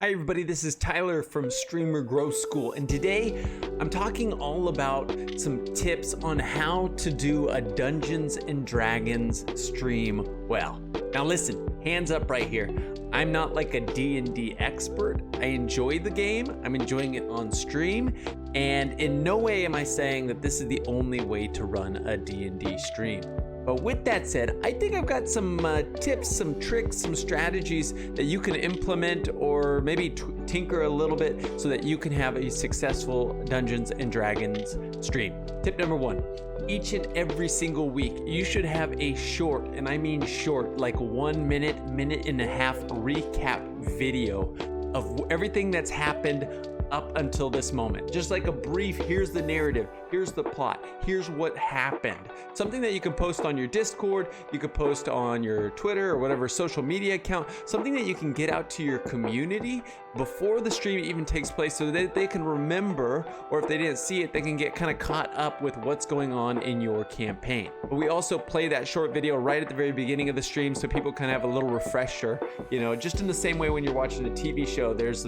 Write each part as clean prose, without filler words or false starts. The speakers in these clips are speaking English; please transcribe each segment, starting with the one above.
Hi everybody, this is Tyler from Streamer Growth School, and today I'm talking all about some tips on how to do a Dungeons and Dragons stream well. Now listen, hands up right here. I'm not like a D&D expert. I enjoy the game. I'm enjoying it on stream, and in no way am I saying that this is the only way to run a D&D stream. But with that said, I think I've got some tips, some tricks, some strategies that you can implement or maybe tinker a little bit so that you can have a successful Dungeons and Dragons stream. Tip number one, each and every single week, you should have a short, and I mean short, like 1 minute, minute and a half recap video of everything that's happened up until this moment. Just like a brief, here's the narrative, here's the plot, here's what happened. Something that you can post on your Discord, you could post on your Twitter or whatever social media account, something that you can get out to your community before the stream even takes place so that they can remember, or if they didn't see it, they can get kind of caught up with what's going on in your campaign. But we also play that short video right at the very beginning of the stream so people kind of have a little refresher, you know, just in the same way when you're watching a TV show, there's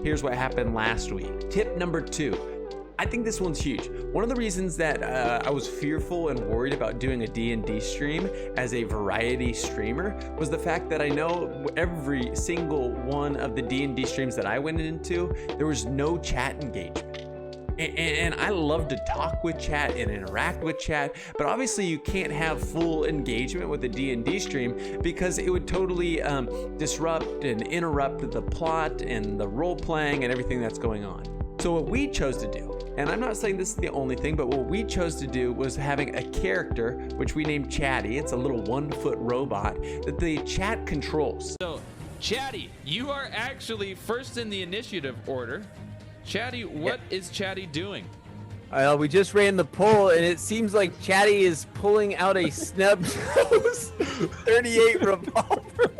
here's what happened last week. Tip number two, I think this one's huge. One of the reasons that I was fearful and worried about doing a D&D stream as a variety streamer was the fact that I know every single one of the D&D streams that I went into, there was no chat engagement. And I love to talk with chat and interact with chat, but obviously you can't have full engagement with a D&D stream because it would totally disrupt and interrupt the plot and the role playing and everything that's going on. So what we chose to do, and I'm not saying this is the only thing, but what we chose to do was having a character, which we named Chatty. It's a little 1-foot robot that the chat controls. So, Chatty, you are actually first in the initiative order. Chatty, what is Chatty doing? We just ran the poll, and it seems like Chatty is pulling out a snub-nose 38 revolver.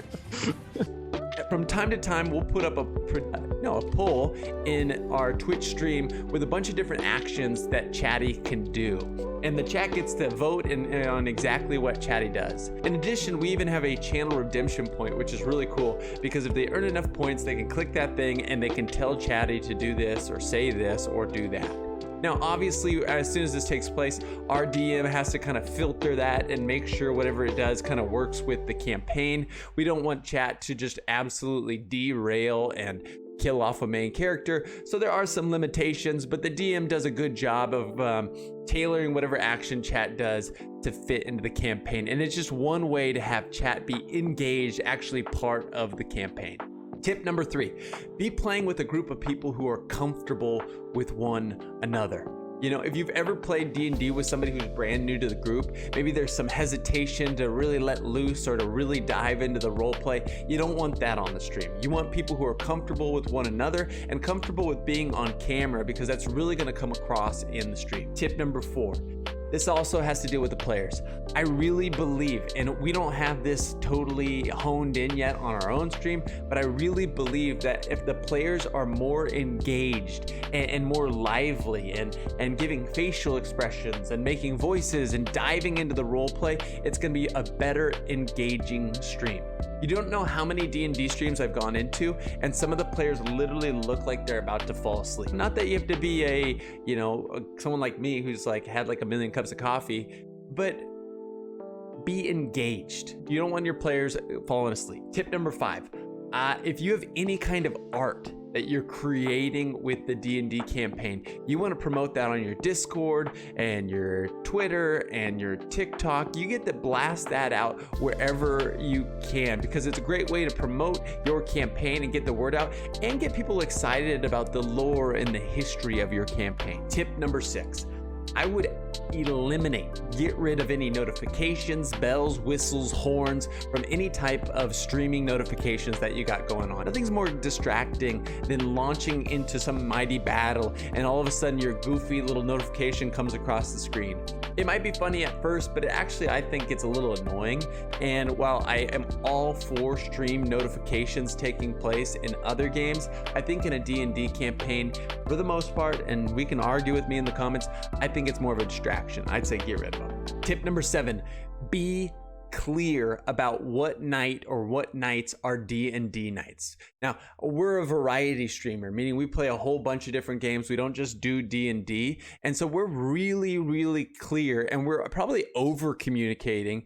From time to time, we'll put up a poll in our Twitch stream with a bunch of different actions that Chatty can do. And the chat gets to vote on exactly what Chatty does. In addition, we even have a channel redemption point, which is really cool because if they earn enough points, they can click that thing and they can tell Chatty to do this or say this or do that. Now, obviously, as soon as this takes place, our DM has to kind of filter that and make sure whatever it does kind of works with the campaign. We don't want chat to just absolutely derail and kill off a main character. So there are some limitations, but the DM does a good job of tailoring whatever action chat does to fit into the campaign. And it's just one way to have chat be engaged, actually part of the campaign. Tip number three, be playing with a group of people who are comfortable with one another. You know, if you've ever played D&D with somebody who's brand new to the group, maybe there's some hesitation to really let loose or to really dive into the role play. You don't want that on the stream. You want people who are comfortable with one another and comfortable with being on camera because that's really going to come across in the stream. Tip number four, this also has to deal with the players. I really believe, and we don't have this totally honed in yet on our own stream, but I really believe that if the players are more engaged and more lively and giving facial expressions and making voices and diving into the role play, it's gonna be a better engaging stream. You don't know how many D&D streams I've gone into, and some of the players literally look like they're about to fall asleep. Not that you have to be someone like me who's like had like a million cups of coffee, but be engaged. You don't want your players falling asleep. Tip number five, if you have any kind of art that you're creating with the D&D campaign, you want to promote that on your Discord and your Twitter and your TikTok. You get to blast that out wherever you can because it's a great way to promote your campaign and get the word out and get people excited about the lore and the history of your campaign. Tip number six, I would get rid of any notifications, bells, whistles, horns from any type of streaming notifications that you got going on. Nothing's more distracting than launching into some mighty battle and all of a sudden your goofy little notification comes across the screen. It might be funny at first, but I think it's a little annoying. And while I am all for stream notifications taking place in other games, I think in a D&D campaign, for the most part, and we can argue with me in the comments, I think it's more of a distraction. I'd say get rid of them. Tip number 7, be clear about what night or what nights are D&D nights. Now, we're a variety streamer, meaning we play a whole bunch of different games. We don't just do D&D. And so we're really, really clear, and we're probably over communicating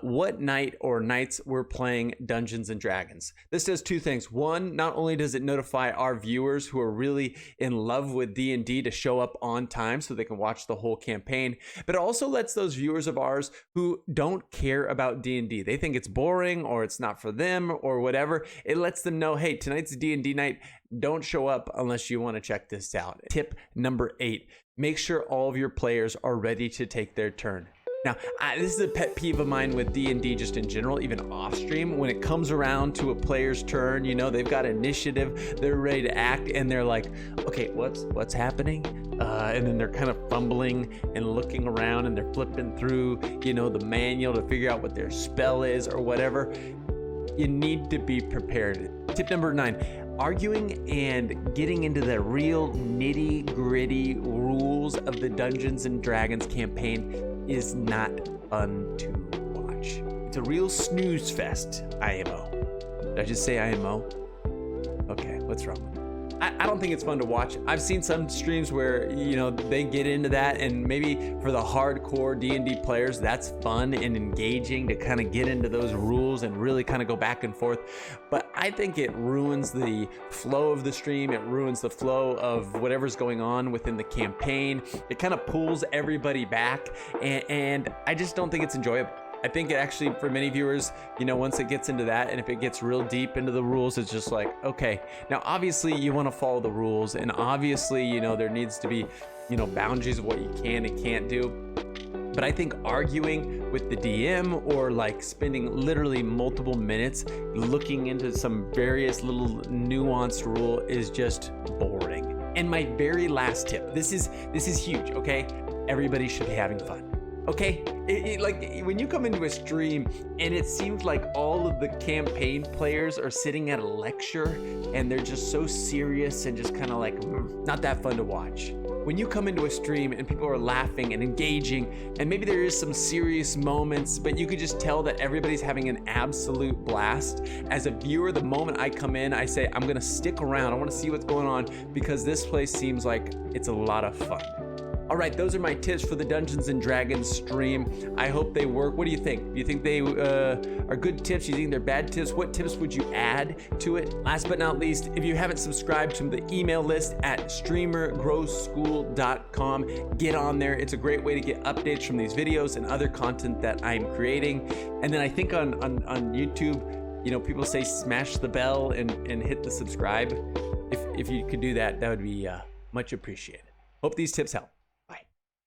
what night or nights we're playing Dungeons and Dragons. This does two things. One, not only does it notify our viewers who are really in love with D&D to show up on time so they can watch the whole campaign, but it also lets those viewers of ours who don't care about D&D, they think it's boring or it's not for them or whatever, it lets them know, hey, tonight's D&D night, don't show up unless you want to check this out. Tip number 8, make sure all of your players are ready to take their turn. Now, this is a pet peeve of mine with D&D just in general, even off stream. When it comes around to a player's turn, you know, they've got initiative, they're ready to act, and they're like, okay, what's happening? And then they're kind of fumbling and looking around, and they're flipping through, you know, the manual to figure out what their spell is or whatever. You need to be prepared. Tip number 9, arguing and getting into the real nitty-gritty rules of the Dungeons and Dragons campaign is not fun to watch. It's a real snooze fest, IMO. Did I just say IMO? Okay, what's wrong with me? I don't think it's fun to watch. I've seen some streams where, you know, they get into that, and maybe for the hardcore D&D players, that's fun and engaging to kind of get into those rules and really kind of go back and forth. But I think it ruins the flow of the stream. It ruins the flow of whatever's going on within the campaign. It kind of pulls everybody back, and I just don't think it's enjoyable. I think it actually, for many viewers, you know, once it gets into that, and if it gets real deep into the rules, it's just like, okay, now obviously you want to follow the rules, and obviously, you know, there needs to be, you know, boundaries of what you can and can't do. But I think arguing with the DM or like spending literally multiple minutes looking into some various little nuanced rule is just boring. And my very last tip, this is huge, okay? Everybody should be having fun. Okay, like when you come into a stream and it seems like all of the campaign players are sitting at a lecture and they're just so serious and just kind of like not that fun to watch. When you come into a stream and people are laughing and engaging, and maybe there is some serious moments, but you could just tell that everybody's having an absolute blast. As a viewer, the moment I come in, I say, I'm gonna stick around. I wanna see what's going on because this place seems like it's a lot of fun. All right, those are my tips for the Dungeons and Dragons stream. I hope they work. What do you think? Do you think they are good tips? Do you think they're bad tips? What tips would you add to it? Last but not least, if you haven't subscribed to the email list at streamergrowschool.com, get on there. It's a great way to get updates from these videos and other content that I'm creating. And then I think on YouTube, you know, people say smash the bell and hit the subscribe. If you could do that, that would be much appreciated. Hope these tips help.